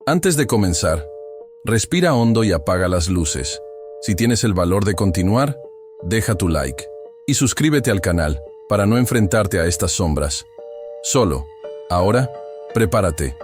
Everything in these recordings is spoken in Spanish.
Antes de comenzar, respira hondo y apaga las luces. Si tienes el valor de continuar, deja tu like y suscríbete al canal para no enfrentarte a estas sombras. Solo, ahora, prepárate.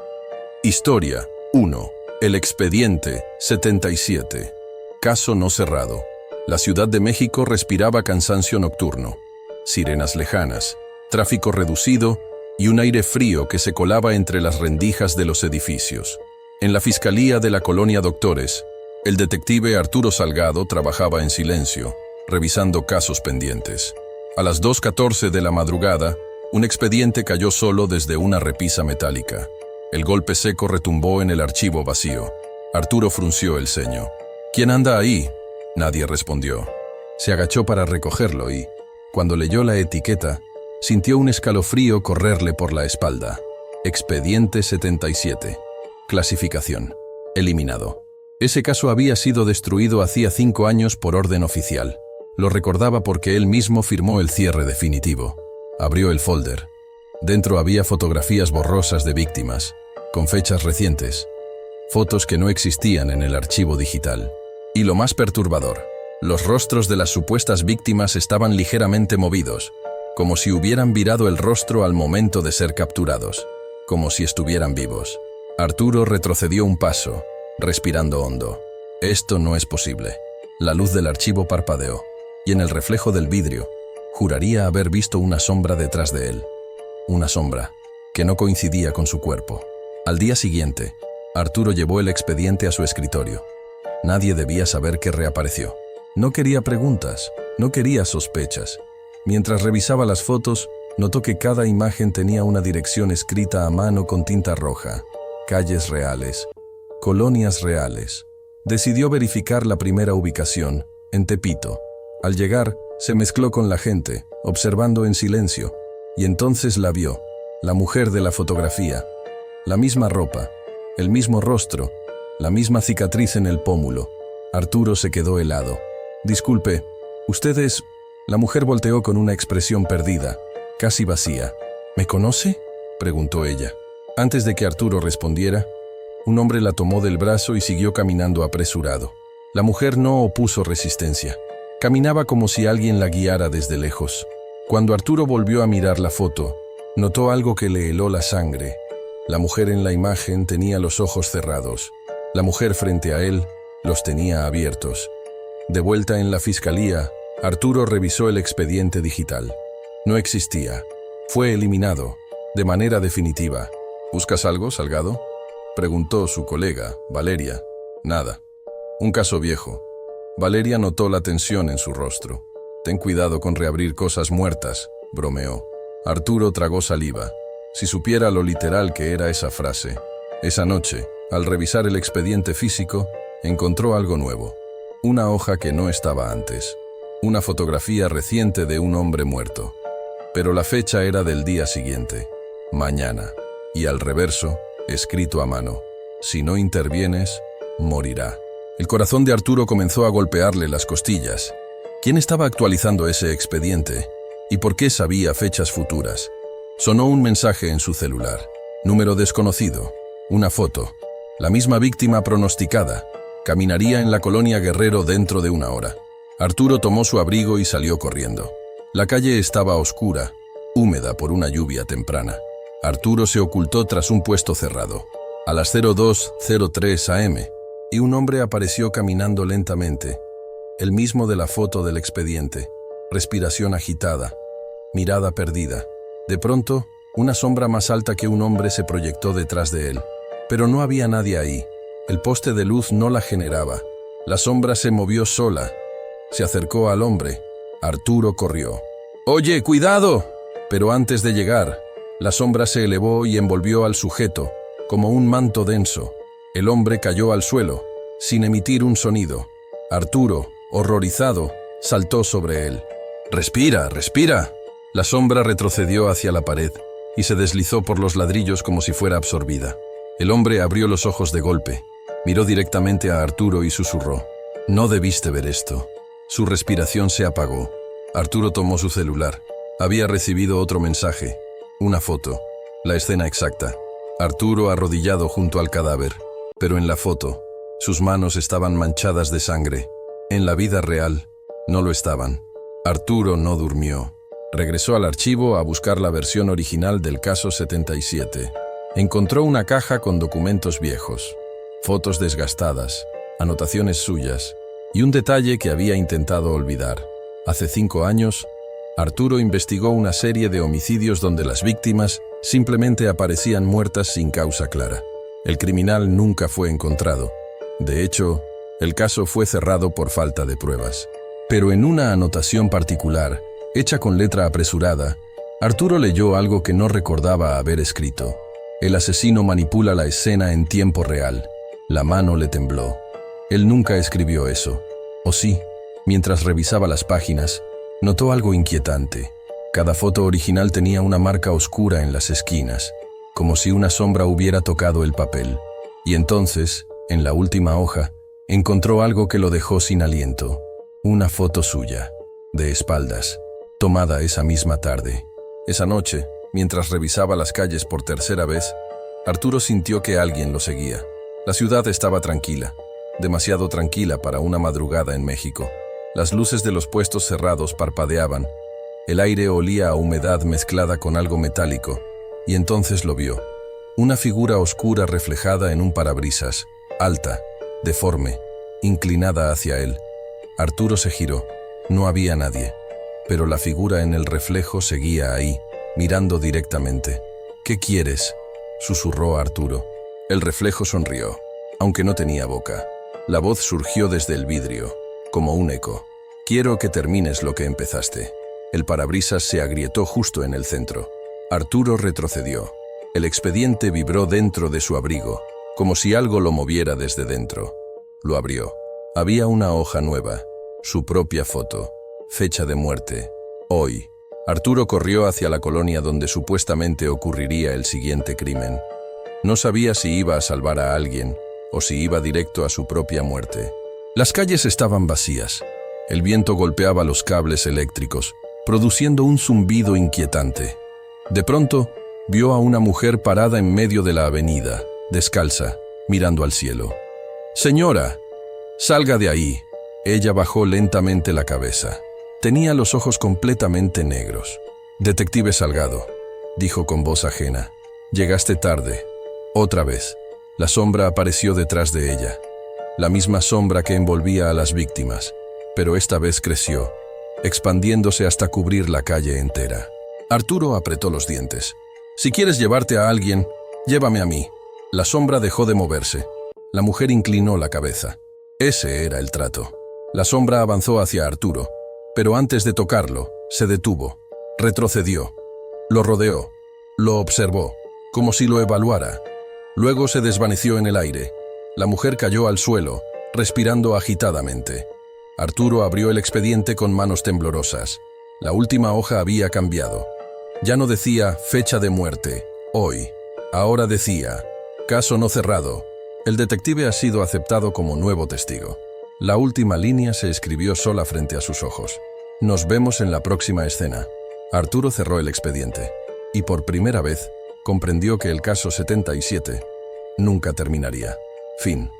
Historia 1. El expediente 77. Caso no cerrado. La Ciudad de México respiraba cansancio nocturno. Sirenas lejanas, tráfico reducido y un aire frío que se colaba entre las rendijas de los edificios. En la Fiscalía de la Colonia Doctores, el detective Arturo Salgado trabajaba en silencio, revisando casos pendientes. A las 2:14 de la madrugada, un expediente cayó solo desde una repisa metálica. El golpe seco retumbó en el archivo vacío. Arturo frunció el ceño. ¿Quién anda ahí? Nadie respondió. Se agachó para recogerlo y, cuando leyó la etiqueta, sintió un escalofrío correrle por la espalda. Expediente 77. Clasificación. Eliminado. Ese caso había sido destruido hacía 5 años por orden oficial. Lo recordaba porque él mismo firmó el cierre definitivo. Abrió el folder. Dentro había fotografías borrosas de víctimas, con fechas recientes. Fotos que no existían en el archivo digital. Y lo más perturbador, los rostros de las supuestas víctimas estaban ligeramente movidos, como si hubieran virado el rostro al momento de ser capturados, como si estuvieran vivos. Arturo retrocedió un paso, respirando hondo. Esto no es posible. La luz del archivo parpadeó, y en el reflejo del vidrio, juraría haber visto una sombra detrás de él. Una sombra que no coincidía con su cuerpo. Al día siguiente, Arturo llevó el expediente a su escritorio. Nadie debía saber que reapareció. No quería preguntas, no quería sospechas. Mientras revisaba las fotos, notó que cada imagen tenía una dirección escrita a mano con tinta roja. Calles reales, colonias reales. Decidió verificar la primera ubicación, en Tepito. Al llegar, se mezcló con la gente, observando en silencio, y entonces la vio, la mujer de la fotografía. La misma ropa, el mismo rostro, la misma cicatriz en el pómulo. Arturo se quedó helado. «Disculpe, ¿usted es...?» La mujer volteó con una expresión perdida, casi vacía. «¿Me conoce?», preguntó ella. Antes de que Arturo respondiera, un hombre la tomó del brazo y siguió caminando apresurado. La mujer no opuso resistencia. Caminaba como si alguien la guiara desde lejos. Cuando Arturo volvió a mirar la foto, notó algo que le heló la sangre. La mujer en la imagen tenía los ojos cerrados. La mujer frente a él los tenía abiertos. De vuelta en la fiscalía, Arturo revisó el expediente digital. No existía. Fue eliminado, de manera definitiva. «¿Buscas algo, Salgado?», preguntó su colega, Valeria. «Nada. Un caso viejo». Valeria notó la tensión en su rostro. «Ten cuidado con reabrir cosas muertas», bromeó. Arturo tragó saliva. Si supiera lo literal que era esa frase. Esa noche, al revisar el expediente físico, encontró algo nuevo. Una hoja que no estaba antes. Una fotografía reciente de un hombre muerto. Pero la fecha era del día siguiente. Mañana. Y al reverso, escrito a mano: «Si no intervienes, morirá». El corazón de Arturo comenzó a golpearle las costillas. ¿Quién estaba actualizando ese expediente? ¿Y por qué sabía fechas futuras? Sonó un mensaje en su celular. Número desconocido. Una foto. La misma víctima pronosticada. Caminaría en la colonia Guerrero dentro de 1 hora. Arturo tomó su abrigo y salió corriendo. La calle estaba oscura, húmeda por una lluvia temprana. Arturo se ocultó tras un puesto cerrado. A las 02:03 am, y un hombre apareció caminando lentamente. El mismo de la foto del expediente. Respiración agitada. Mirada perdida. De pronto, una sombra más alta que un hombre se proyectó detrás de él. Pero no había nadie ahí. El poste de luz no la generaba. La sombra se movió sola. Se acercó al hombre. Arturo corrió. «¡Oye, cuidado!». Pero antes de llegar, la sombra se elevó y envolvió al sujeto, como un manto denso. El hombre cayó al suelo, sin emitir un sonido. Arturo, horrorizado, saltó sobre él. «¡Respira, respira!». La sombra retrocedió hacia la pared y se deslizó por los ladrillos como si fuera absorbida. El hombre abrió los ojos de golpe, miró directamente a Arturo y susurró: «No debiste ver esto». Su respiración se apagó. Arturo tomó su celular. Había recibido otro mensaje, una foto, la escena exacta. Arturo arrodillado junto al cadáver. Pero en la foto, sus manos estaban manchadas de sangre. En la vida real, no lo estaban. Arturo no durmió. Regresó al archivo a buscar la versión original del caso 77. Encontró una caja con documentos viejos, fotos desgastadas, anotaciones suyas y un detalle que había intentado olvidar. Hace 5 años, Arturo investigó una serie de homicidios donde las víctimas simplemente aparecían muertas sin causa clara. El criminal nunca fue encontrado. De hecho, el caso fue cerrado por falta de pruebas. Pero en una anotación particular, hecha con letra apresurada, Arturo leyó algo que no recordaba haber escrito. El asesino manipula la escena en tiempo real. La mano le tembló. Él nunca escribió eso. ¿O sí? Mientras revisaba las páginas, notó algo inquietante. Cada foto original tenía una marca oscura en las esquinas, como si una sombra hubiera tocado el papel. Y entonces, en la última hoja, encontró algo que lo dejó sin aliento. Una foto suya, de espaldas, tomada esa misma tarde. Esa noche, mientras revisaba las calles por tercera vez, Arturo sintió que alguien lo seguía. La ciudad estaba tranquila, demasiado tranquila para una madrugada en México. Las luces de los puestos cerrados parpadeaban, el aire olía a humedad mezclada con algo metálico, y entonces lo vio. Una figura oscura reflejada en un parabrisas, alta, deforme, inclinada hacia él. Arturo se giró. No había nadie, pero la figura en el reflejo seguía ahí, mirando directamente. «¿Qué quieres?», susurró Arturo. El reflejo sonrió, aunque no tenía boca. La voz surgió desde el vidrio, como un eco. «Quiero que termines lo que empezaste». El parabrisas se agrietó justo en el centro. Arturo retrocedió. El expediente vibró dentro de su abrigo, como si algo lo moviera desde dentro. Lo abrió. Había una hoja nueva, su propia foto, fecha de muerte, hoy. Arturo corrió hacia la colonia donde supuestamente ocurriría el siguiente crimen. No sabía si iba a salvar a alguien o si iba directo a su propia muerte. Las calles estaban vacías. El viento golpeaba los cables eléctricos, produciendo un zumbido inquietante. De pronto, vio a una mujer parada en medio de la avenida, descalza, mirando al cielo. «Señora, salga de ahí». Ella bajó lentamente la cabeza. Tenía los ojos completamente negros. «Detective Salgado», dijo con voz ajena. «Llegaste tarde». Otra vez, la sombra apareció detrás de ella. La misma sombra que envolvía a las víctimas, pero esta vez creció, expandiéndose hasta cubrir la calle entera. Arturo apretó los dientes. «Si quieres llevarte a alguien, llévame a mí». La sombra dejó de moverse. La mujer inclinó la cabeza. Ese era el trato. La sombra avanzó hacia Arturo, pero antes de tocarlo, se detuvo. Retrocedió. Lo rodeó. Lo observó, como si lo evaluara. Luego se desvaneció en el aire. La mujer cayó al suelo, respirando agitadamente. Arturo abrió el expediente con manos temblorosas. La última hoja había cambiado. Ya no decía fecha de muerte, hoy. Ahora decía, caso no cerrado. El detective ha sido aceptado como nuevo testigo. La última línea se escribió sola frente a sus ojos. Nos vemos en la próxima escena. Arturo cerró el expediente. Y por primera vez, comprendió que el caso 77 nunca terminaría. Fin.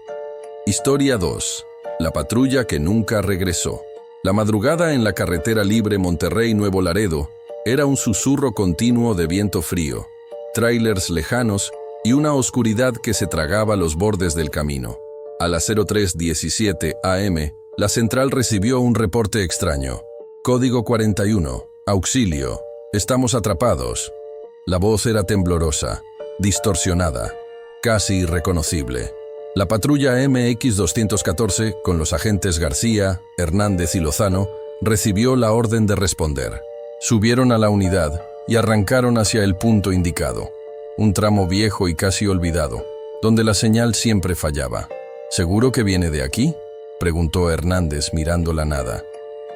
Historia 2. La patrulla que nunca regresó. La madrugada en la carretera libre Monterrey-Nuevo Laredo era un susurro continuo de viento frío, tráilers lejanos y una oscuridad que se tragaba los bordes del camino. A las 03:17 am, la central recibió un reporte extraño. Código 41. Auxilio. Estamos atrapados. La voz era temblorosa, distorsionada, casi irreconocible. La patrulla MX-214, con los agentes García, Hernández y Lozano, recibió la orden de responder. Subieron a la unidad y arrancaron hacia el punto indicado, un tramo viejo y casi olvidado, donde la señal siempre fallaba. ¿Seguro que viene de aquí?, preguntó Hernández mirando la nada.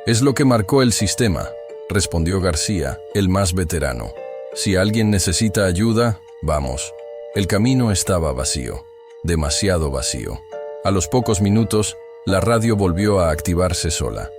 Es lo que marcó el sistema, respondió García, el más veterano. Si alguien necesita ayuda, vamos. El camino estaba vacío. Demasiado vacío. A los pocos minutos, la radio volvió a activarse sola.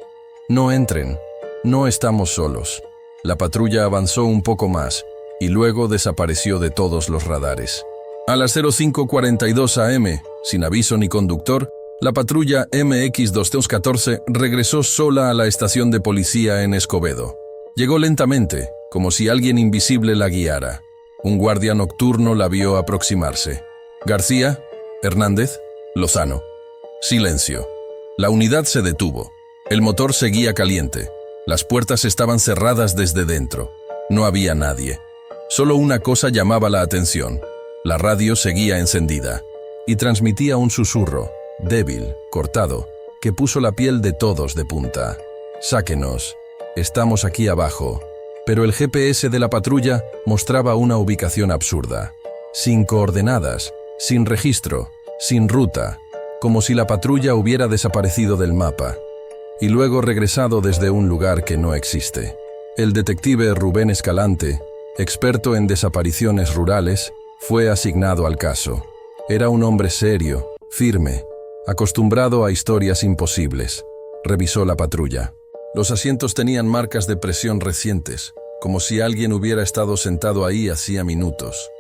No entren, no estamos solos. La patrulla avanzó un poco más y luego desapareció de todos los radares. A las 05:42 am, sin aviso ni conductor, la patrulla MX-214 regresó sola a la estación de policía en Escobedo. Llegó lentamente, como si alguien invisible la guiara. Un guardia nocturno la vio aproximarse. García, Hernández, Lozano. Silencio. La unidad se detuvo. El motor seguía caliente. Las puertas estaban cerradas desde dentro. No había nadie. Solo una cosa llamaba la atención. La radio seguía encendida y transmitía un susurro, débil, cortado, que puso la piel de todos de punta. «Sáquenos. Estamos aquí abajo». Pero el GPS de la patrulla mostraba una ubicación absurda. Sin coordenadas, sin registro, sin ruta, como si la patrulla hubiera desaparecido del mapa y luego regresado desde un lugar que no existe. El detective Rubén Escalante, experto en desapariciones rurales, fue asignado al caso. Era un hombre serio, firme, acostumbrado a historias imposibles. Revisó la patrulla. Los asientos tenían marcas de presión recientes, como si alguien hubiera estado sentado ahí hacía minutos.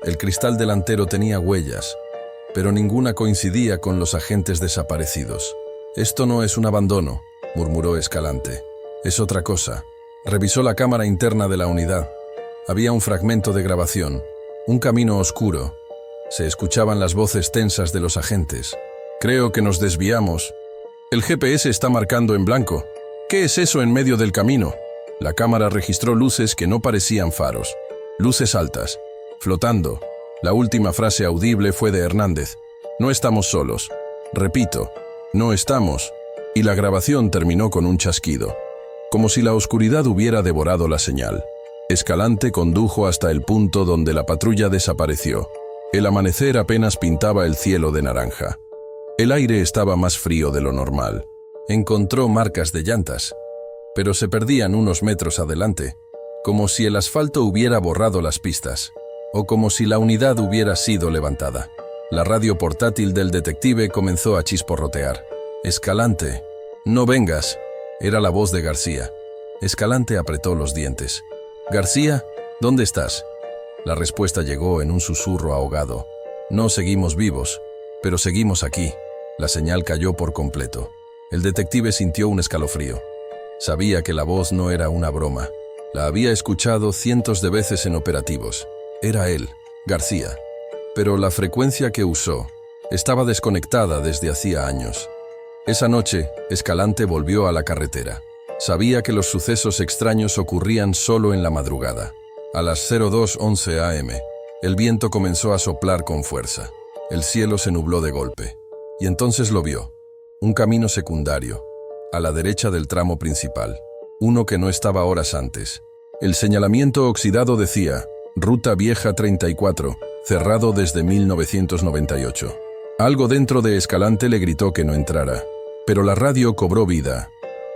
El cristal delantero tenía huellas, pero ninguna coincidía con los agentes desaparecidos. «Esto no es un abandono», murmuró Escalante. «Es otra cosa». Revisó la cámara interna de la unidad. Había un fragmento de grabación, un camino oscuro. Se escuchaban las voces tensas de los agentes. «Creo que nos desviamos. El GPS está marcando en blanco. ¿Qué es eso en medio del camino?» La cámara registró luces que no parecían faros. Luces altas, flotando. La última frase audible fue de Hernández. «No estamos solos. Repito, no estamos». Y la grabación terminó con un chasquido, como si la oscuridad hubiera devorado la señal. Escalante condujo hasta el punto donde la patrulla desapareció. El amanecer apenas pintaba el cielo de naranja. El aire estaba más frío de lo normal. Encontró marcas de llantas, pero se perdían unos metros adelante, como si el asfalto hubiera borrado las pistas, o como si la unidad hubiera sido levantada. La radio portátil del detective comenzó a chisporrotear. «Escalante, no vengas», era la voz de García. Escalante apretó los dientes. «García, ¿dónde estás?» La respuesta llegó en un susurro ahogado. «No seguimos vivos, pero seguimos aquí». La señal cayó por completo. El detective sintió un escalofrío. Sabía que la voz no era una broma. La había escuchado cientos de veces en operativos. Era él, García. Pero la frecuencia que usó estaba desconectada desde hacía años. Esa noche, Escalante volvió a la carretera. Sabía que los sucesos extraños ocurrían solo en la madrugada. A las 02:11 am, el viento comenzó a soplar con fuerza. El cielo se nubló de golpe. Y entonces lo vio. Un camino secundario, a la derecha del tramo principal. Uno que no estaba horas antes. El señalamiento oxidado decía, Ruta Vieja 34, cerrado desde 1998. Algo dentro de Escalante le gritó que no entrara. Pero la radio cobró vida.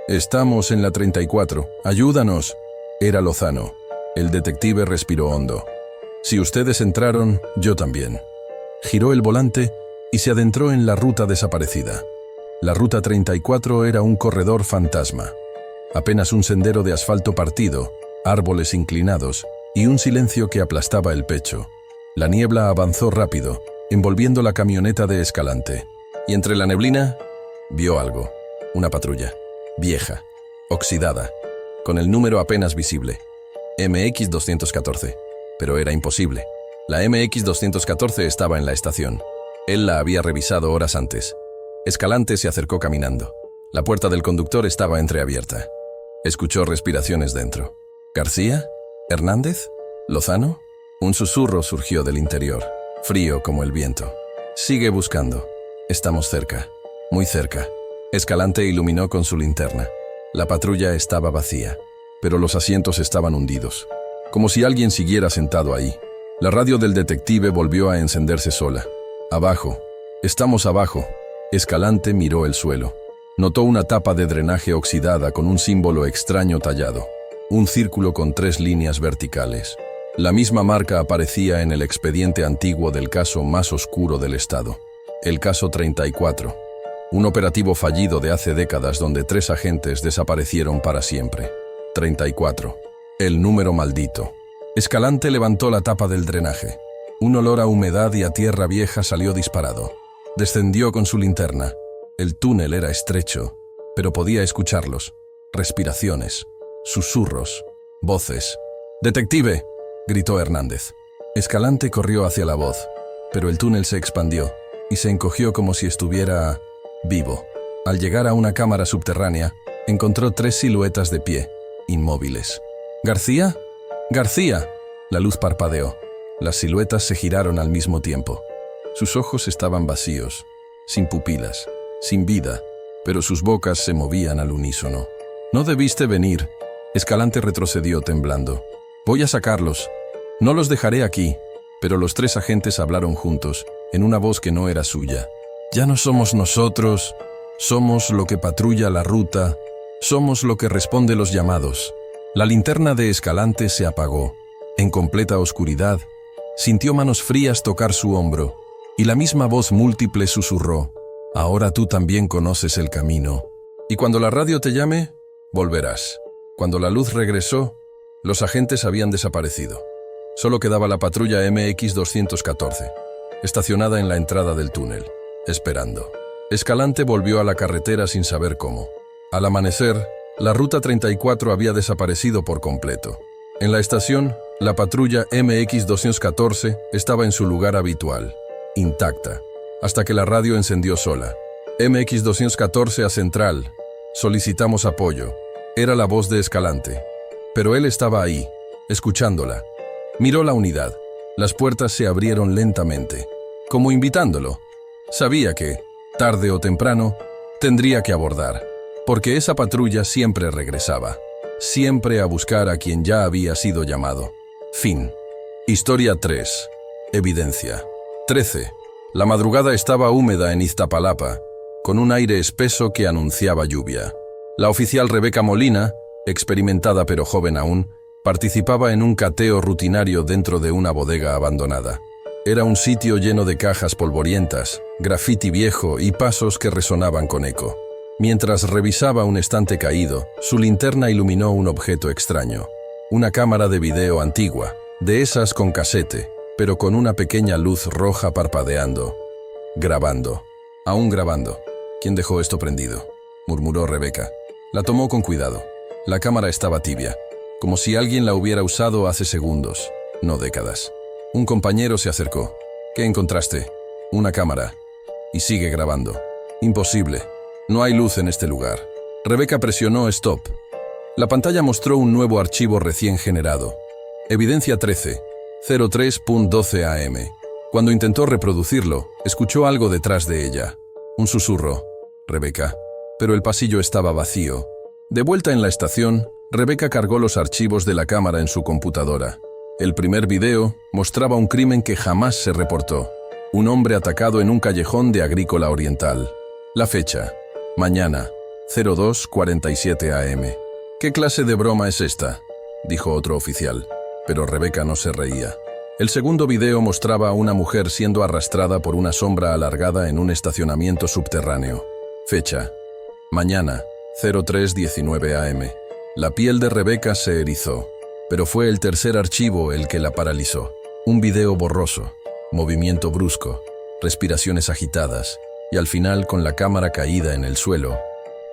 «Estamos en la 34, ayúdanos». Era Lozano. El detective respiró hondo. «Si ustedes entraron, yo también». Giró el volante y se adentró en la ruta desaparecida. La ruta 34 era un corredor fantasma. Apenas un sendero de asfalto partido, árboles inclinados y un silencio que aplastaba el pecho. La niebla avanzó rápido, envolviendo la camioneta de Escalante. Y entre la neblina, vio algo. Una patrulla. Vieja, oxidada, con el número apenas visible. MX-214. Pero era imposible. La MX-214 estaba en la estación. Él la había revisado horas antes. Escalante se acercó caminando. La puerta del conductor estaba entreabierta. Escuchó respiraciones dentro. ¿García? ¿Hernández? ¿Lozano? Un susurro surgió del interior, frío como el viento. «Sigue buscando. Estamos cerca, muy cerca». Escalante iluminó con su linterna. La patrulla estaba vacía, pero los asientos estaban hundidos, como si alguien siguiera sentado ahí. La radio del detective volvió a encenderse sola. «Abajo. Estamos abajo». Escalante miró el suelo. Notó una tapa de drenaje oxidada con un símbolo extraño tallado. Un círculo con 3 líneas verticales. La misma marca aparecía en el expediente antiguo del caso más oscuro del estado. El caso 34. Un operativo fallido de hace décadas donde 3 agentes desaparecieron para siempre. 34. El número maldito. Escalante levantó la tapa del drenaje. Un olor a humedad y a tierra vieja salió disparado. Descendió con su linterna. El túnel era estrecho, pero podía escucharlos. Respiraciones, susurros, voces. «¡Detective!», gritó Hernández. Escalante corrió hacia la voz, pero el túnel se expandió y se encogió como si estuviera vivo. Al llegar a una cámara subterránea, encontró 3 siluetas de pie, inmóviles. «¿García? ¡García!». La luz parpadeó. Las siluetas se giraron al mismo tiempo. Sus ojos estaban vacíos, sin pupilas, sin vida, pero sus bocas se movían al unísono. «No debiste venir». Escalante retrocedió temblando. «Voy a sacarlos. No los dejaré aquí». Pero los 3 agentes hablaron juntos, en una voz que no era suya. «Ya no somos nosotros, somos lo que patrulla la ruta, somos lo que responde los llamados». La linterna de Escalante se apagó. En completa oscuridad, sintió manos frías tocar su hombro, y la misma voz múltiple susurró: «Ahora tú también conoces el camino. Y cuando la radio te llame, volverás». Cuando la luz regresó, los agentes habían desaparecido. Solo quedaba la patrulla MX-214, estacionada en la entrada del túnel, esperando. Escalante volvió a la carretera sin saber cómo. Al amanecer, la ruta 34 había desaparecido por completo. En la estación, la patrulla MX-214 estaba en su lugar habitual, intacta, hasta que la radio encendió sola. «MX-214 a Central. Solicitamos apoyo». Era la voz de Escalante. Pero él estaba ahí, escuchándola. Miró la unidad. Las puertas se abrieron lentamente, como invitándolo. Sabía que, tarde o temprano, tendría que abordar, porque esa patrulla siempre regresaba, siempre a buscar a quien ya había sido llamado. Fin. Historia 3. Evidencia. 13. La madrugada estaba húmeda en Iztapalapa, con un aire espeso que anunciaba lluvia. La oficial Rebeca Molina, experimentada pero joven aún, participaba en un cateo rutinario dentro de una bodega abandonada. Era un sitio lleno de cajas polvorientas, grafiti viejo y pasos que resonaban con eco. Mientras revisaba un estante caído, su linterna iluminó un objeto extraño. Una cámara de video antigua, de esas con casete, pero con una pequeña luz roja parpadeando. Grabando. Aún grabando. ¿Quién dejó esto prendido?, murmuró Rebeca. La tomó con cuidado. La cámara estaba tibia, como si alguien la hubiera usado hace segundos, no décadas. Un compañero se acercó. «¿Qué encontraste?». «Una cámara». «Y sigue grabando». «Imposible. No hay luz en este lugar». Rebeca presionó stop. La pantalla mostró un nuevo archivo recién generado. Evidencia 13, 03:12 AM. Cuando intentó reproducirlo, escuchó algo detrás de ella. Un susurro. «Rebeca». Pero el pasillo estaba vacío. De vuelta en la estación, Rebeca cargó los archivos de la cámara en su computadora. El primer video mostraba un crimen que jamás se reportó. Un hombre atacado en un callejón de Agrícola Oriental. La fecha: mañana, 02:47 AM. «¿Qué clase de broma es esta?», dijo otro oficial. Pero Rebeca no se reía. El segundo video mostraba a una mujer siendo arrastrada por una sombra alargada en un estacionamiento subterráneo. Fecha: mañana, 03:19 AM. La piel de Rebeca se erizó, pero fue el tercer archivo el que la paralizó. Un video borroso, movimiento brusco, respiraciones agitadas, y al final, con la cámara caída en el suelo,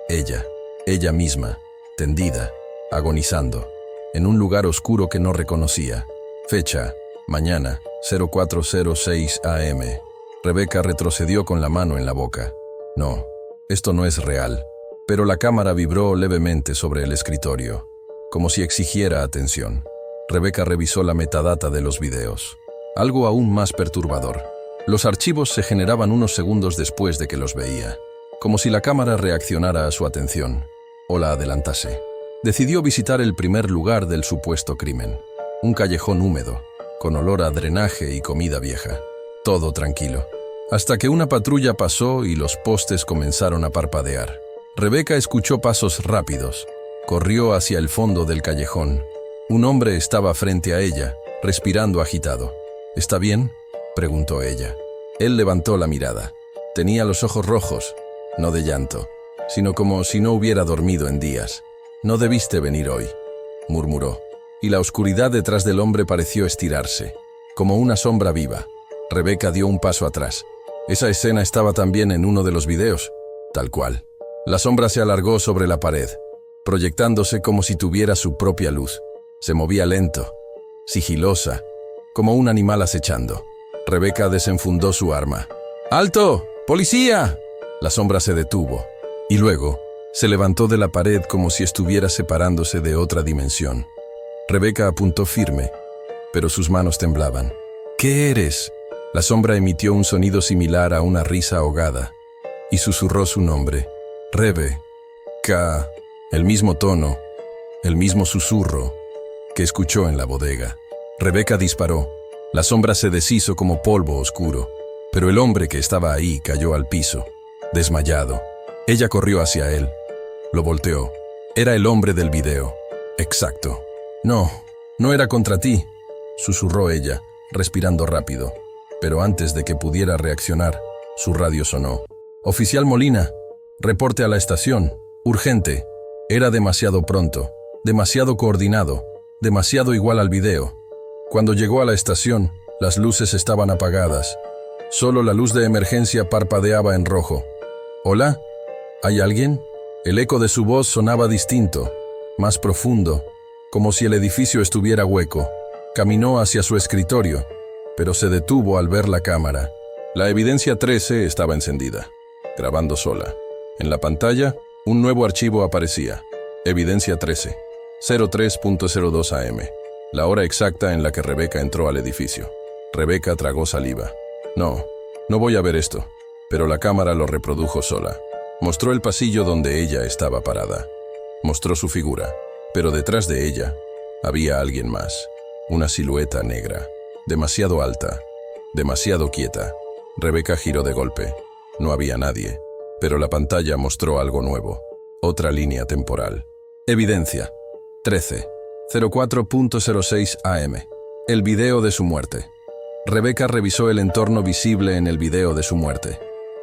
ella misma, tendida, agonizando, en un lugar oscuro que no reconocía. Fecha: mañana, 04:06 AM. Rebeca retrocedió con la mano en la boca. No, esto no es real. Pero la cámara vibró levemente sobre el escritorio, como si exigiera atención. Rebeca revisó la metadata de los videos. Algo aún más perturbador. Los archivos se generaban unos segundos después de que los veía, como si la cámara reaccionara a su atención, o la adelantase. Decidió visitar el primer lugar del supuesto crimen. Un callejón húmedo, con olor a drenaje y comida vieja. Todo tranquilo. Hasta que una patrulla pasó y los postes comenzaron a parpadear. Rebeca escuchó pasos rápidos. Corrió hacia el fondo del callejón. Un hombre estaba frente a ella, respirando agitado. «¿Está bien?», preguntó ella. Él levantó la mirada. Tenía los ojos rojos, no de llanto, sino como si no hubiera dormido en días. «No debiste venir hoy», murmuró, y la oscuridad detrás del hombre pareció estirarse. como una sombra viva. Rebeca dio un paso atrás. Esa escena estaba también en uno de los videos, tal cual. La sombra se alargó sobre la pared, proyectándose como si tuviera su propia luz. Se movía lento, sigilosa, como un animal acechando. Rebeca desenfundó su arma. ¡Alto! ¡Policía! La sombra se detuvo, y luego se levantó de la pared como si estuviera separándose de otra dimensión. Rebeca apuntó firme, pero sus manos temblaban. ¿Qué eres? La sombra emitió un sonido similar a una risa ahogada, y susurró su nombre. Rebeca. El mismo tono, el mismo susurro que escuchó en la bodega. Rebeca disparó. La sombra se deshizo como polvo oscuro, pero el hombre que estaba ahí cayó al piso, desmayado. Ella corrió hacia él. Lo volteó. Era el hombre del video. Exacto. No, no era contra ti, susurró ella, respirando rápido. Pero antes de que pudiera reaccionar, su radio sonó. Oficial Molina, reporte a la estación, urgente. Era demasiado pronto, demasiado coordinado, demasiado igual al video. Cuando llegó a la estación, las luces estaban apagadas. Solo la luz de emergencia parpadeaba en rojo. ¿Hola? ¿Hay alguien? El eco de su voz sonaba distinto, más profundo, como si el edificio estuviera hueco. Caminó hacia su escritorio, pero se detuvo al ver la cámara. La evidencia 13 estaba encendida, grabando sola. En la pantalla, un nuevo archivo aparecía. Evidencia 13, 03.02 am. La hora exacta en la que Rebeca entró al edificio. Rebeca tragó saliva. No voy a ver esto. Pero la cámara lo reprodujo sola. Mostró el pasillo donde ella estaba parada. Mostró su figura, pero detrás de ella había alguien más. Una silueta negra, demasiado alta, demasiado quieta. Rebeca giró de golpe. No había nadie, pero la pantalla mostró algo nuevo. Otra línea temporal. Evidencia. 13. 04.06 am. El video de su muerte. Rebeca revisó el entorno visible en el video de su muerte.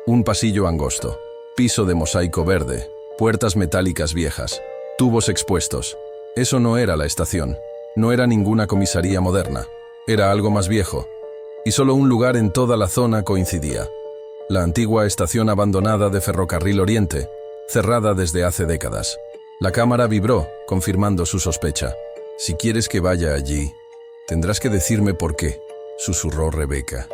Un pasillo angosto, piso de mosaico verde, puertas metálicas viejas, tubos expuestos. Eso no era la estación. No era ninguna comisaría moderna. Era algo más viejo. Y solo un lugar en toda la zona coincidía. La antigua estación abandonada de Ferrocarril Oriente, cerrada desde hace décadas. La cámara vibró, confirmando su sospecha. Si quieres que vaya allí, tendrás que decirme por qué, susurró Rebeca.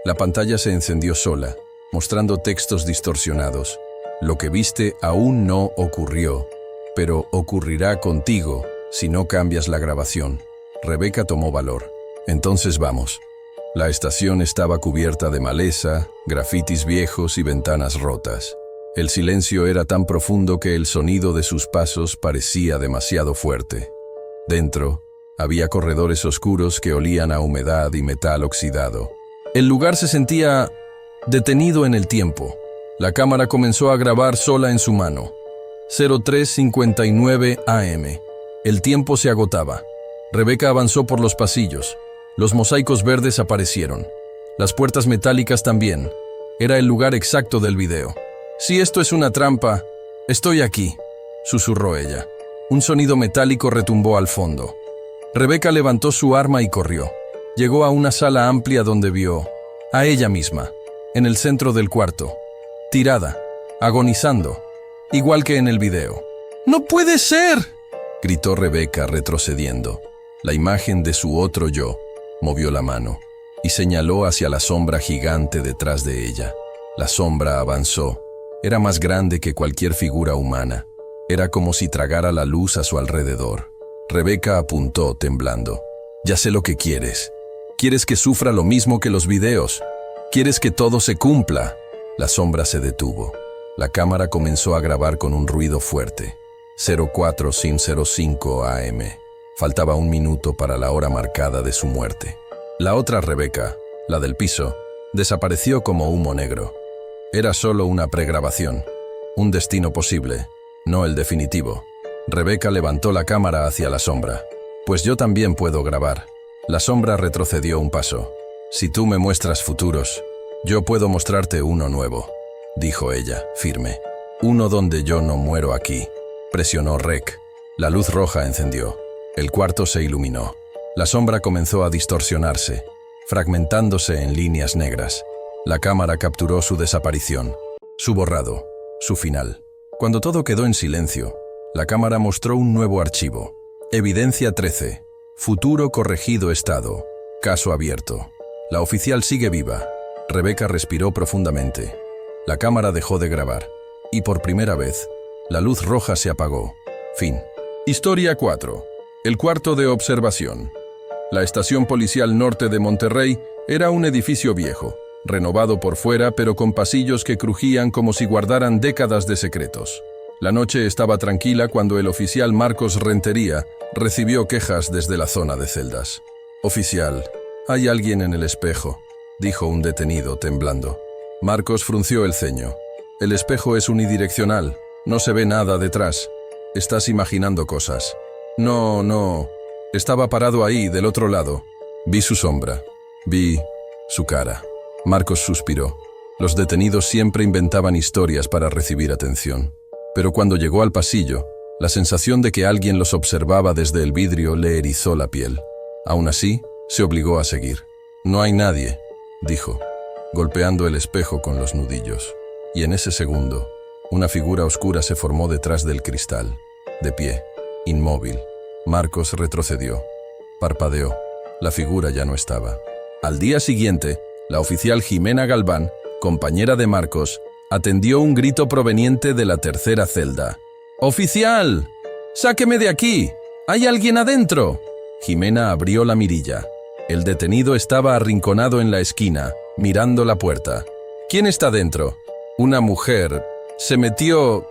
La pantalla se encendió sola, mostrando textos distorsionados. Lo que viste aún no ocurrió, pero ocurrirá contigo si no cambias la grabación. Rebeca tomó valor. Entonces vamos. La estación estaba cubierta de maleza, grafitis viejos y ventanas rotas. El silencio era tan profundo que el sonido de sus pasos parecía demasiado fuerte. Dentro, había corredores oscuros que olían a humedad y metal oxidado. El lugar se sentía detenido en el tiempo. La cámara comenzó a grabar sola en su mano. 03:59 am. El tiempo se agotaba. Rebeca avanzó por los pasillos. Los mosaicos verdes aparecieron. Las puertas metálicas también. Era el lugar exacto del video. Si esto es una trampa, estoy aquí, susurró ella. Un sonido metálico retumbó al fondo. Rebeca levantó su arma y corrió. Llegó a una sala amplia donde vio a ella misma, en el centro del cuarto, tirada, agonizando, igual que en el video. ¡No puede ser!, gritó Rebeca retrocediendo. La imagen de su otro yo movió la mano y señaló hacia la sombra gigante detrás de ella. La sombra avanzó. Era más grande que cualquier figura humana. Era como si tragara la luz a su alrededor. Rebeca apuntó, temblando. Ya sé lo que quieres. Quieres que sufra lo mismo que los videos. Quieres que todo se cumpla. La sombra se detuvo. La cámara comenzó a grabar con un ruido fuerte. 04:05 am. Faltaba un minuto para la hora marcada de su muerte. La otra Rebeca, la del piso, desapareció como humo negro. Era solo una pregrabación, un destino posible, no el definitivo. Rebeca levantó la cámara hacia la sombra. Pues yo también puedo grabar. La sombra retrocedió un paso. Si tú me muestras futuros, yo puedo mostrarte uno nuevo, dijo ella, firme. Uno donde yo no muero aquí. Presionó Rec. La luz roja encendió. El cuarto se iluminó. La sombra comenzó a distorsionarse. fragmentándose en líneas negras. La cámara capturó su desaparición, su borrado, su final. Cuando todo quedó en silencio, la cámara mostró un nuevo archivo. Evidencia 13. Futuro corregido estado. Caso abierto. La oficial sigue viva. Rebeca respiró profundamente. La cámara dejó de grabar. Y por primera vez, la luz roja se apagó. Fin. Historia 4. El cuarto de observación. La estación policial norte de Monterrey era un edificio viejo, renovado por fuera pero con pasillos que crujían como si guardaran décadas de secretos. La noche estaba tranquila cuando el oficial Marcos Rentería recibió quejas desde la zona de celdas. «Oficial, hay alguien en el espejo», dijo un detenido temblando. Marcos frunció el ceño. «El espejo es unidireccional, no se ve nada detrás. Estás imaginando cosas». No, estaba parado ahí, del otro lado. Vi su sombra, vi su cara». Marcos suspiró. Los detenidos siempre inventaban historias para recibir atención. Pero cuando llegó al pasillo, la sensación de que alguien los observaba desde el vidrio le erizó la piel. Aún así, se obligó a seguir. «No hay nadie», dijo, golpeando el espejo con los nudillos. Y en ese segundo, una figura oscura se formó detrás del cristal, de pie, inmóvil. Marcos retrocedió. Parpadeó. La figura ya no estaba. Al día siguiente, la oficial Jimena Galván, compañera de Marcos, atendió un grito proveniente de la tercera celda. «¡Oficial! ¡Sáqueme de aquí! ¡Hay alguien adentro!». Jimena abrió la mirilla. El detenido estaba arrinconado en la esquina, mirando la puerta. «¿Quién está dentro?». «Una mujer. Se metió.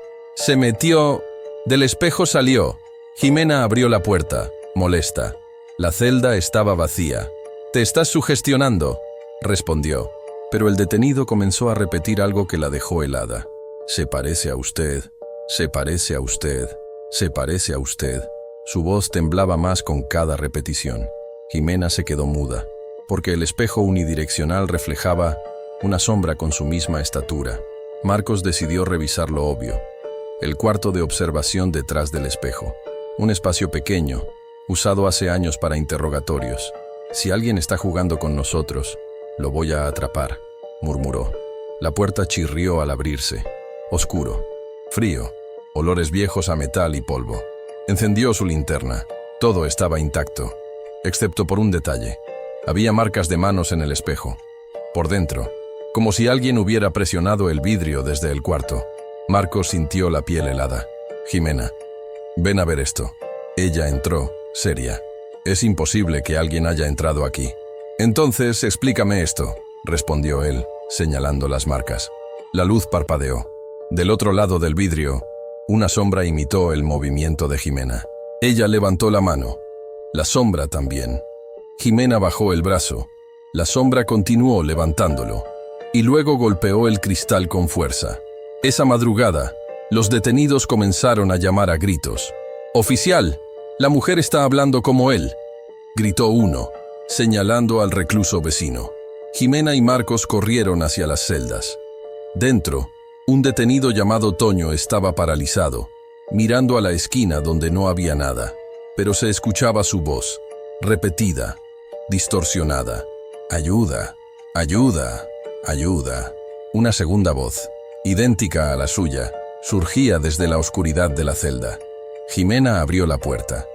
Del espejo salió». Jimena abrió la puerta, molesta. La celda estaba vacía. «Te estás sugestionando», respondió. Pero el detenido comenzó a repetir algo que la dejó helada. «Se parece a usted, se parece a usted, se parece a usted». Su voz temblaba más con cada repetición. Jimena se quedó muda, porque el espejo unidireccional reflejaba una sombra con su misma estatura. Marcos decidió revisar lo obvio. El cuarto de observación detrás del espejo. Un espacio pequeño, usado hace años para interrogatorios. «Si alguien está jugando con nosotros, lo voy a atrapar», murmuró. La puerta chirrió al abrirse. Oscuro, frío, olores viejos a metal y polvo. Encendió su linterna. Todo estaba intacto, excepto por un detalle. Había marcas de manos en el espejo. Por dentro, como si alguien hubiera presionado el vidrio desde el cuarto. Marcos sintió la piel helada. «Jimena, ven a ver esto». Ella entró, seria. «Es imposible que alguien haya entrado aquí». «Entonces, explícame esto», respondió él, señalando las marcas. La luz parpadeó. Del otro lado del vidrio, una sombra imitó el movimiento de Jimena. Ella levantó la mano. La sombra también. Jimena bajó el brazo. La sombra continuó levantándolo. Y luego golpeó el cristal con fuerza. Esa madrugada, los detenidos comenzaron a llamar a gritos. «¡Oficial! La mujer está hablando como él», gritó uno, señalando al recluso vecino. Jimena y Marcos corrieron hacia las celdas. Dentro, un detenido llamado Toño estaba paralizado, mirando a la esquina donde no había nada, pero se escuchaba su voz, repetida, distorsionada. «Ayuda, ayuda, ayuda». Una segunda voz, idéntica a la suya, surgía desde la oscuridad de la celda. Jimena abrió la puerta.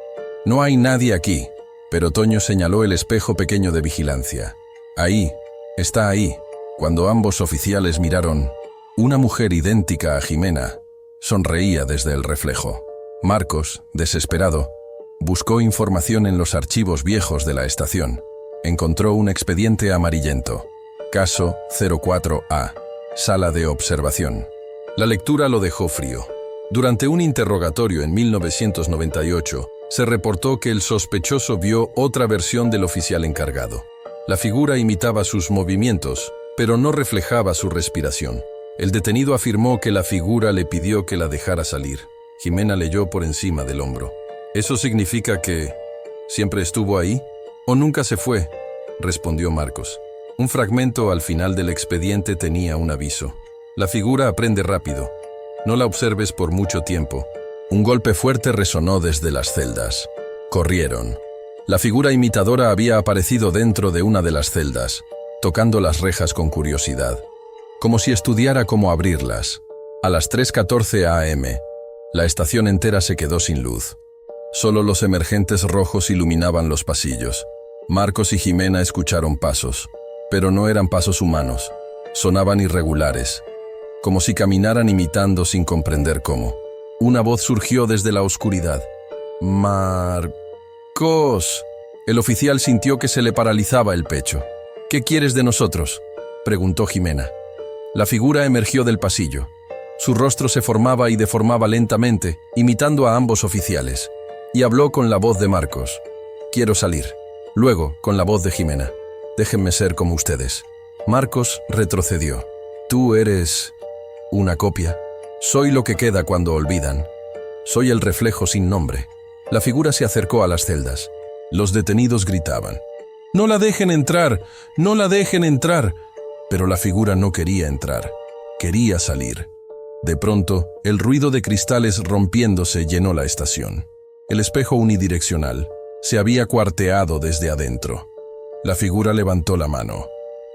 «No hay nadie aquí», pero Toño señaló el espejo pequeño de vigilancia. «Ahí, está ahí». Cuando ambos oficiales miraron, una mujer idéntica a Jimena sonreía desde el reflejo. Marcos, desesperado, buscó información en los archivos viejos de la estación. Encontró un expediente amarillento. Caso 04A. Sala de observación. La lectura lo dejó frío. Durante un interrogatorio en 1998, se reportó que el sospechoso vio otra versión del oficial encargado. La figura imitaba sus movimientos, pero no reflejaba su respiración. El detenido afirmó que la figura le pidió que la dejara salir. Jimena leyó por encima del hombro. «¿Eso significa que siempre estuvo ahí o nunca se fue?», respondió Marcos. Un fragmento al final del expediente tenía un aviso. «La figura aprende rápido. No la observes por mucho tiempo». Un golpe fuerte resonó desde las celdas. Corrieron. La figura imitadora había aparecido dentro de una de las celdas, tocando las rejas con curiosidad, como si estudiara cómo abrirlas. A las 3:14 am, la estación entera se quedó sin luz. Solo los emergentes rojos iluminaban los pasillos. Marcos y Jimena escucharon pasos, pero no eran pasos humanos. Sonaban irregulares, como si caminaran imitando sin comprender cómo. Una voz surgió desde la oscuridad. Marcos. El oficial sintió que se le paralizaba el pecho. ¿Qué quieres de nosotros?, preguntó Jimena. La figura emergió del pasillo. Su rostro se formaba y deformaba lentamente, imitando a ambos oficiales, y habló con la voz de Marcos. Quiero salir. Luego, con la voz de Jimena. Déjenme ser como ustedes. Marcos retrocedió. Tú eres una copia. Soy lo que queda cuando olvidan. Soy el reflejo sin nombre. La figura se acercó a las celdas. Los detenidos gritaban. ¡No la dejen entrar! ¡No la dejen entrar! Pero la figura no quería entrar. Quería salir. De pronto, el ruido de cristales rompiéndose llenó la estación. El espejo unidireccional se había cuarteado desde adentro. La figura levantó la mano.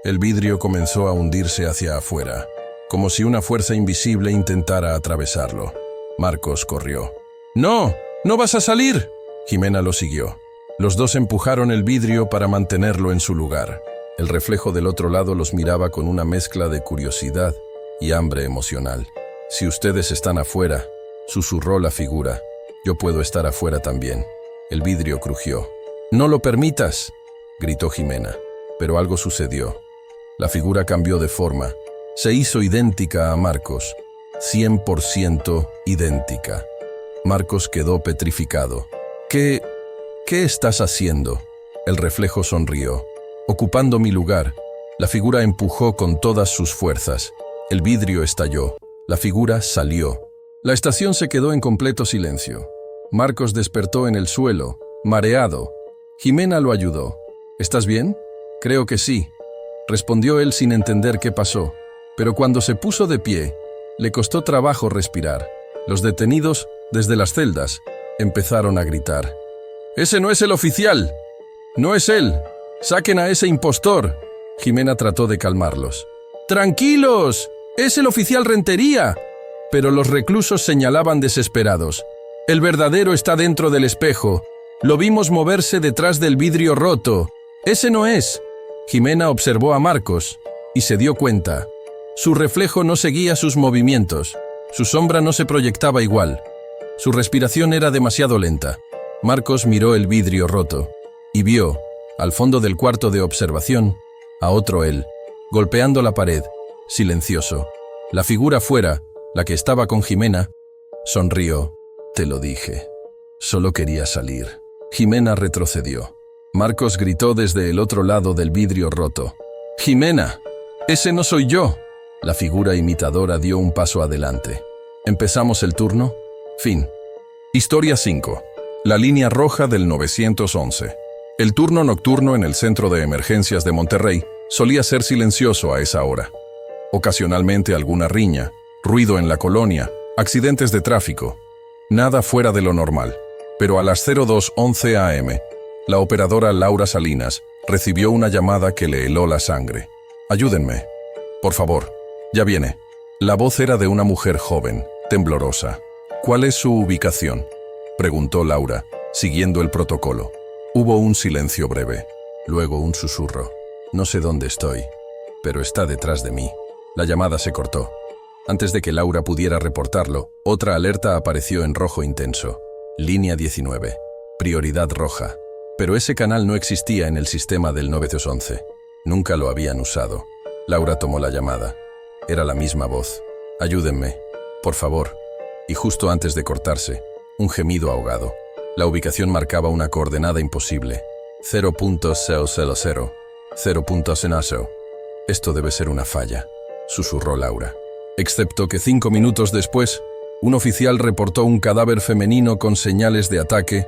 El vidrio comenzó a hundirse hacia afuera, como si una fuerza invisible intentara atravesarlo. Marcos corrió. ¡No! ¡No vas a salir! Jimena lo siguió. Los dos empujaron el vidrio para mantenerlo en su lugar. El reflejo del otro lado los miraba con una mezcla de curiosidad y hambre emocional. Si ustedes están afuera, susurró la figura, yo puedo estar afuera también. El vidrio crujió. ¡No lo permitas!, gritó Jimena. Pero algo sucedió. La figura cambió de forma. Se hizo idéntica a Marcos. 100% idéntica. Marcos quedó petrificado. ¿Qué estás haciendo? El reflejo sonrió. Ocupando mi lugar. La figura empujó con todas sus fuerzas. El vidrio estalló. La figura salió. La estación se quedó en completo silencio. Marcos despertó en el suelo, mareado. Jimena lo ayudó. ¿Estás bien? Creo que sí, respondió él sin entender qué pasó. Pero cuando se puso de pie, le costó trabajo respirar. Los detenidos, desde las celdas, empezaron a gritar. ¡Ese no es el oficial! ¡No es él! ¡Saquen a ese impostor! Jimena trató de calmarlos. ¡Tranquilos! ¡Es el oficial Rentería! Pero los reclusos señalaban desesperados. El verdadero está dentro del espejo. Lo vimos moverse detrás del vidrio roto. ¡Ese no es! Jimena observó a Marcos y se dio cuenta. Su reflejo no seguía sus movimientos. Su sombra no se proyectaba igual. Su respiración era demasiado lenta. Marcos miró el vidrio roto y vio, al fondo del cuarto de observación, a otro él, golpeando la pared, silencioso. La figura fuera, la que estaba con Jimena, sonrió. Te lo dije. Solo quería salir. Jimena retrocedió. Marcos gritó desde el otro lado del vidrio roto. ¡Jimena! ¡Ese no soy yo! La figura imitadora dio un paso adelante. ¿Empezamos el turno? Fin. Historia 5. La línea roja del 911. El turno nocturno en el Centro de Emergencias de Monterrey solía ser silencioso a esa hora. Ocasionalmente alguna riña, ruido en la colonia, accidentes de tráfico. Nada fuera de lo normal. Pero a las 02:11 am, la operadora Laura Salinas recibió una llamada que le heló la sangre. Ayúdenme. Por favor. Ya viene. La voz era de una mujer joven, temblorosa. ¿Cuál es su ubicación?, preguntó Laura, siguiendo el protocolo. Hubo un silencio breve, luego un susurro. No sé dónde estoy, pero está detrás de mí. La llamada se cortó. Antes de que Laura pudiera reportarlo, otra alerta apareció en rojo intenso. Línea 19. Prioridad roja. Pero ese canal no existía en el sistema del 911. Nunca lo habían usado. Laura tomó la llamada. Era la misma voz. Ayúdenme, por favor. Y justo antes de cortarse, un gemido ahogado. La ubicación marcaba una coordenada imposible. 0.000. 0.0. Esto debe ser una falla, susurró Laura. Excepto que 5 minutos después, un oficial reportó un cadáver femenino con señales de ataque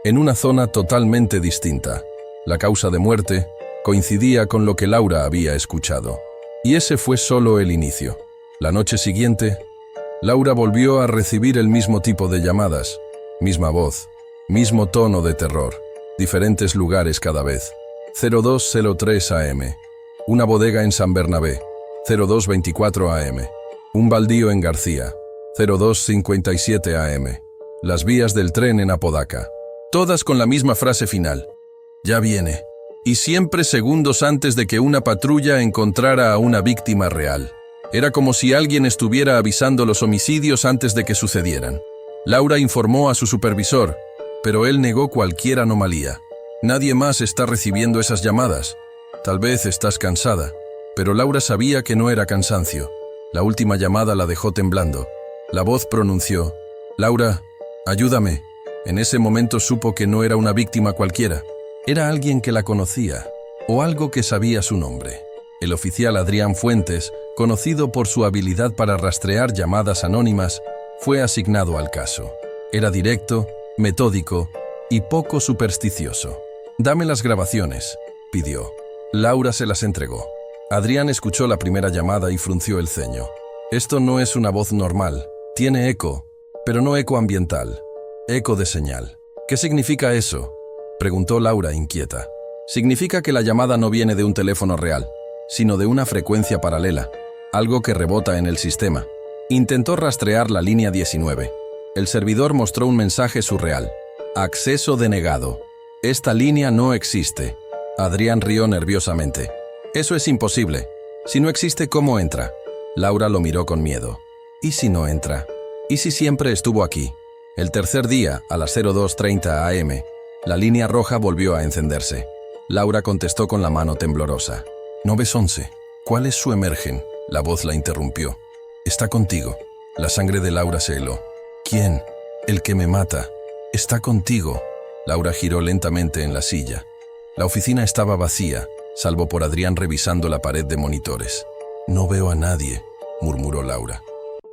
en una zona totalmente distinta. La causa de muerte coincidía con lo que Laura había escuchado. Y ese fue solo el inicio. La noche siguiente, Laura volvió a recibir el mismo tipo de llamadas, misma voz, mismo tono de terror. Diferentes lugares cada vez. 0203 AM. Una bodega en San Bernabé. 0224 AM. Un baldío en García. 0257 AM. Las vías del tren en Apodaca. Todas con la misma frase final. Ya viene. Y siempre segundos antes de que una patrulla encontrara a una víctima real. Era como si alguien estuviera avisando los homicidios antes de que sucedieran. Laura informó a su supervisor, pero él negó cualquier anomalía. Nadie más está recibiendo esas llamadas. Tal vez estás cansada. Pero Laura sabía que no era cansancio. La última llamada la dejó temblando. La voz pronunció: Laura, ayúdame. En ese momento supo que no era una víctima cualquiera. Era alguien que la conocía, o algo que sabía su nombre. El oficial Adrián Fuentes, conocido por su habilidad para rastrear llamadas anónimas, fue asignado al caso. Era directo, metódico y poco supersticioso. «Dame las grabaciones», pidió. Laura se las entregó. Adrián escuchó la primera llamada y frunció el ceño. «Esto no es una voz normal. Tiene eco, pero no eco ambiental. Eco de señal». «¿Qué significa eso?», preguntó Laura inquieta. «Significa que la llamada no viene de un teléfono real, sino de una frecuencia paralela, algo que rebota en el sistema». Intentó rastrear la línea 19. El servidor mostró un mensaje surreal. «Acceso denegado. Esta línea no existe». Adrián rió nerviosamente. «Eso es imposible. Si no existe, ¿cómo entra?». Laura lo miró con miedo. «¿Y si no entra? ¿Y si siempre estuvo aquí?». El tercer día, a las 02:30 AM, la línea roja volvió a encenderse. Laura contestó con la mano temblorosa. «911. ¿Cuáles su emergen?». La voz la interrumpió. «Está contigo». La sangre de Laura se heló. «¿Quién?». «El que me mata. Está contigo». Laura giró lentamente en la silla. La oficina estaba vacía, salvo por Adrián revisando la pared de monitores. «No veo a nadie», murmuró Laura.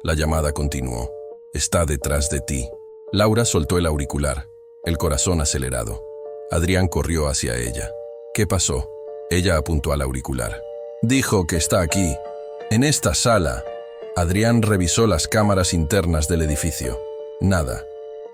La llamada continuó. «Está detrás de ti». Laura soltó el auricular, el corazón acelerado. Adrián corrió hacia ella. «¿Qué pasó?». Ella apuntó al auricular. «Dijo que está aquí, en esta sala». Adrián revisó las cámaras internas del edificio. Nada.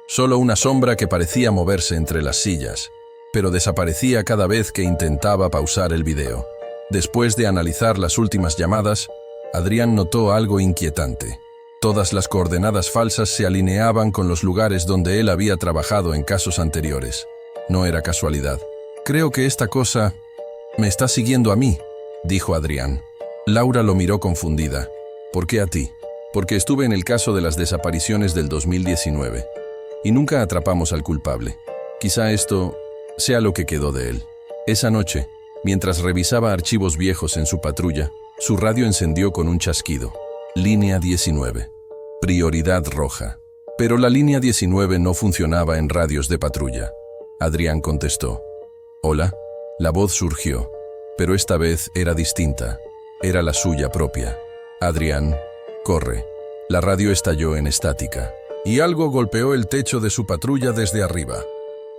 Solo una sombra que parecía moverse entre las sillas, pero desaparecía cada vez que intentaba pausar el video. Después de analizar las últimas llamadas, Adrián notó algo inquietante. Todas las coordenadas falsas se alineaban con los lugares donde él había trabajado en casos anteriores. No era casualidad. «Creo que esta cosa me está siguiendo a mí», dijo Adrián. Laura lo miró confundida. «¿Por qué a ti?». «Porque estuve en el caso de las desapariciones del 2019 y nunca atrapamos al culpable. Quizá esto sea lo que quedó de él». Esa noche, mientras revisaba archivos viejos en su patrulla, su radio encendió con un chasquido. Línea 19. Prioridad roja. Pero la línea 19 no funcionaba en radios de patrulla. Adrián contestó. «Hola». La voz surgió, pero esta vez era distinta. Era la suya propia. «Adrián, corre». La radio estalló en estática, y algo golpeó el techo de su patrulla desde arriba.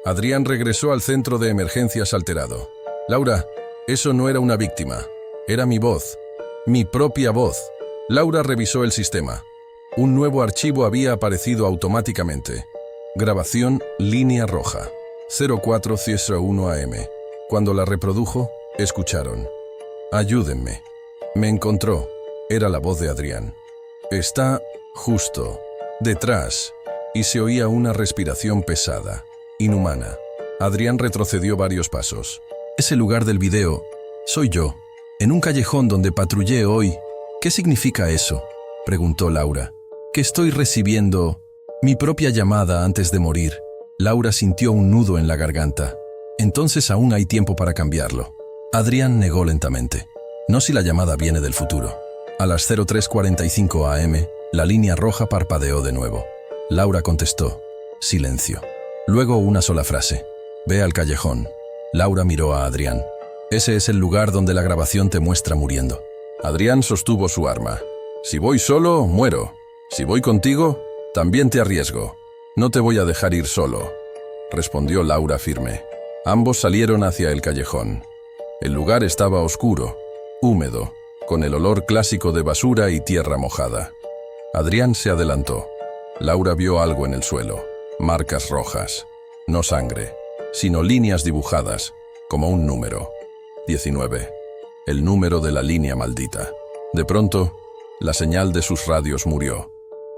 Adrián regresó al centro de emergencias alterado. «Laura, eso no era una víctima. Era mi voz. Mi propia voz». Laura revisó el sistema. Un nuevo archivo había aparecido automáticamente. Grabación línea roja. 0401 AM. Cuando la reprodujo, escucharon. «Ayúdenme». «Me encontró». Era la voz de Adrián. «Está justo detrás». Y se oía una respiración pesada, inhumana. Adrián retrocedió varios pasos. «Ese lugar del video soy yo, en un callejón donde patrullé hoy». «¿Qué significa eso?», preguntó Laura. «Que estoy recibiendo mi propia llamada antes de morir». Laura sintió un nudo en la garganta. «Entonces aún hay tiempo para cambiarlo». Adrián negó lentamente. «No si la llamada viene del futuro». A las 03:45 AM, la línea roja parpadeó de nuevo. Laura contestó. Silencio. Luego una sola frase. «Ve al callejón». Laura miró a Adrián. «Ese es el lugar donde la grabación te muestra muriendo». Adrián sostuvo su arma. «Si voy solo, muero. Si voy contigo, también te arriesgo. No te voy a dejar ir solo», respondió Laura firme. Ambos salieron hacia el callejón. El lugar estaba oscuro, húmedo, con el olor clásico de basura y tierra mojada. Adrián se adelantó. Laura vio algo en el suelo. Marcas rojas. No sangre. sino líneas dibujadas, como un número. 19. El número de la línea maldita. De pronto, la señal de sus radios murió,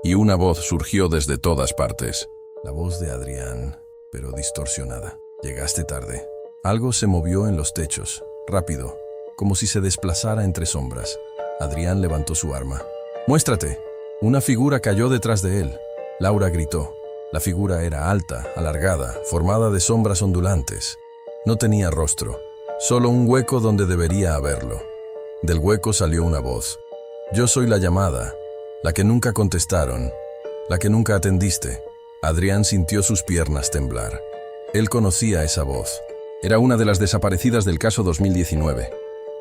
y una voz surgió desde todas partes. La voz de Adrián, pero distorsionada. Llegaste tarde. Algo se movió en los techos, rápido, como si se desplazara entre sombras. Adrián levantó su arma. ¡Muéstrate! Una figura cayó detrás de él. Laura gritó. La figura era alta, alargada, formada de sombras ondulantes. No tenía rostro, solo un hueco donde debería haberlo. Del hueco salió una voz. Yo soy la llamada, la que nunca contestaron, la que nunca atendiste. Adrián sintió sus piernas temblar. Él conocía esa voz. Era una de las desaparecidas del caso 2019.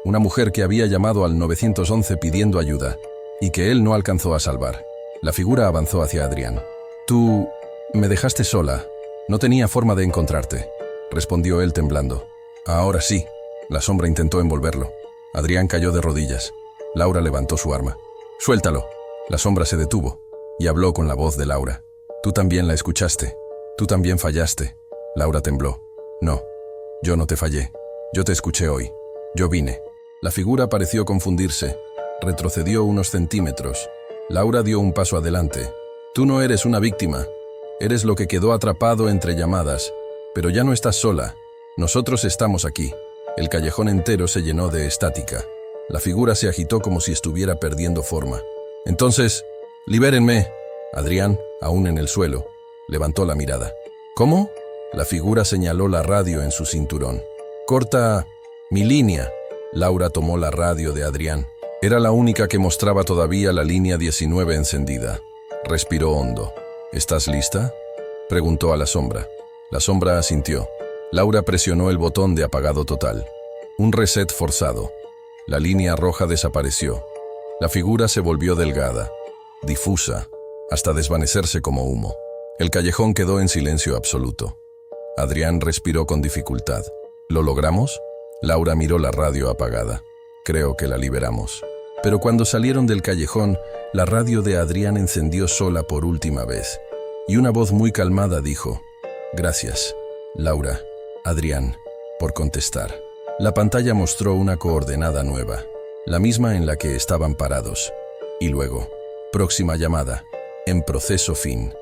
Una mujer que había llamado al 911 pidiendo ayuda y que él no alcanzó a salvar. La figura avanzó hacia Adrián. Tú me dejaste sola. No tenía forma de encontrarte, respondió él temblando. Ahora sí. La sombra intentó envolverlo. Adrián cayó de rodillas. Laura levantó su arma. Suéltalo. La sombra se detuvo y habló con la voz de Laura. Tú también la escuchaste. Tú también fallaste. Laura tembló. No, yo no te fallé. Yo te escuché hoy. Yo vine. La figura pareció confundirse. Retrocedió unos centímetros. Laura dio un paso adelante. Tú no eres una víctima. Eres lo que quedó atrapado entre llamadas. Pero ya no estás sola. Nosotros estamos aquí. El callejón entero se llenó de estática. La figura se agitó como si estuviera perdiendo forma. Entonces, libérenme. Adrián, aún en el suelo, levantó la mirada. ¿Cómo? La figura señaló la radio en su cinturón. Corta mi línea. Laura tomó la radio de Adrián. Era la única que mostraba todavía la línea 19 encendida. Respiró hondo. ¿Estás lista?, preguntó a la sombra. La sombra asintió. Laura presionó el botón de apagado total. Un reset forzado. La línea roja desapareció. La figura se volvió delgada, difusa, hasta desvanecerse como humo. El callejón quedó en silencio absoluto. Adrián respiró con dificultad. ¿Lo logramos? Laura miró la radio apagada. Creo que la liberamos. Pero cuando salieron del callejón, la radio de Adrián encendió sola por última vez. Y una voz muy calmada dijo: Gracias, Laura, Adrián, por contestar. La pantalla mostró una coordenada nueva, la misma en la que estaban parados. Y luego, próxima llamada, en proceso fin.